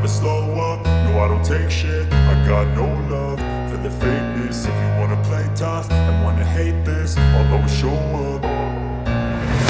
slow up, no I don't take shit. I got no love for the fakeness. If you wanna play tough and wanna hate this, I'll always show up.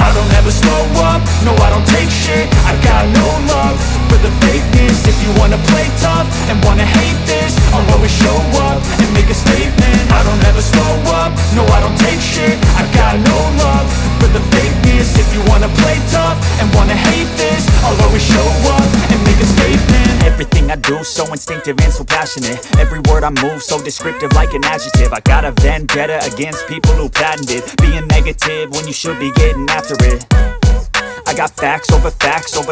I don't ever slow up, no I don't take shit. I got no love for the fakeness. If you wanna play tough and wanna hate this, I'll always show up and make a statement. I don't ever slow up, no I don't take shit. I got no love for the fakeness. If you wanna play tough and wanna hate this, I'll always show up and make a statement. Everything I do so instinctive and so passionate. Every word I move so descriptive like an adjective. I got a vendetta against people who patented being negative when you should be getting after it. I got facts over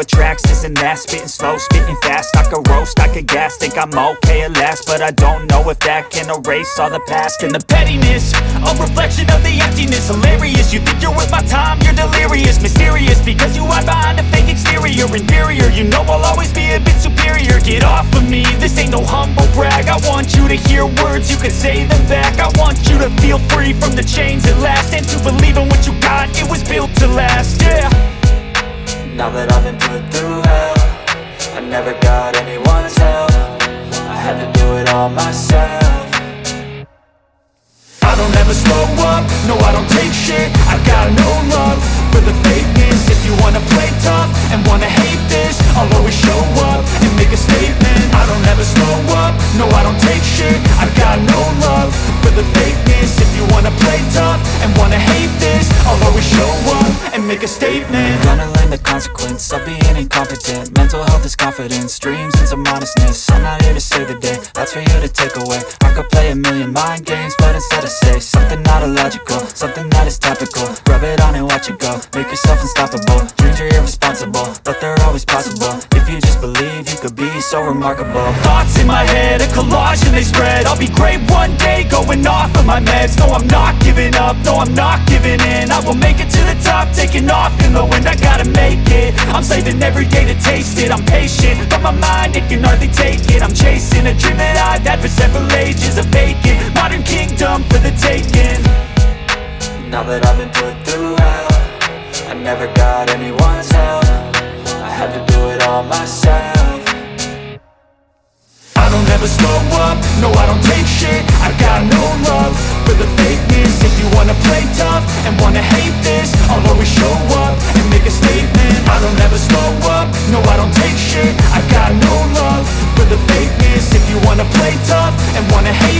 tracks, this and that. Spitting slow, spitting fast. I could roast, I could gas. Think I'm okay at last, but I don't know if that can erase all the past. And the pettiness, a reflection of the emptiness. Hilarious, you think you're worth my time, you're delirious. Mysterious, because you hide behind a fake exterior. Inferior, you know I'll always be a bit superior. Get off of me, this ain't no humble brag. I want you to hear words, you can say them back. I want you to feel free from the chains at last, and to believe in what you got, it was built to last, yeah. Now that I've been put through hell, I never got anyone's help. I had to do it all myself. I don't ever slow up, no I don't take shit. I got no love for the fakeness. If you wanna play tough and wanna hate this, I'll always show up and make a statement. I don't ever slow up, no I don't take shit. I got no love for the fakeness. If you wanna play tough and wanna hate this, I'll always show up and make a statement. Gonna learn the consequence of being incompetent. Mental health is confidence, dreams and some honestness. I'm not here to save the day, that's for you to take away. I could play a million mind games, but instead I say something not illogical, something that is topical. Rub it on and watch it go, make yourself unstoppable. Dreams are irresponsible, but they're always possible. If you just believe, you could be so remarkable. Thoughts in my head, a collage and they spread. I'll be great one day, going off of my meds. No, I'm not giving up, no, I'm not giving in. I will make it to the top, taking off in the wind. I gotta make it, I'm saving every day to taste it. I'm patient, but my mind, it can hardly take it. I'm chasing a dream that I've had for several ages. A vacant, modern kingdom for the taking. Now that I've been put through hell, I never got anyone's help. I had to do it all myself. I don't ever slow up, no I don't take shit. I got no love for the fakeness. If you wanna play tough and wanna hate this, I'll always show up and make a statement. I don't ever slow up, no I don't take shit. I got no love for the fakeness. If you wanna play tough and wanna hate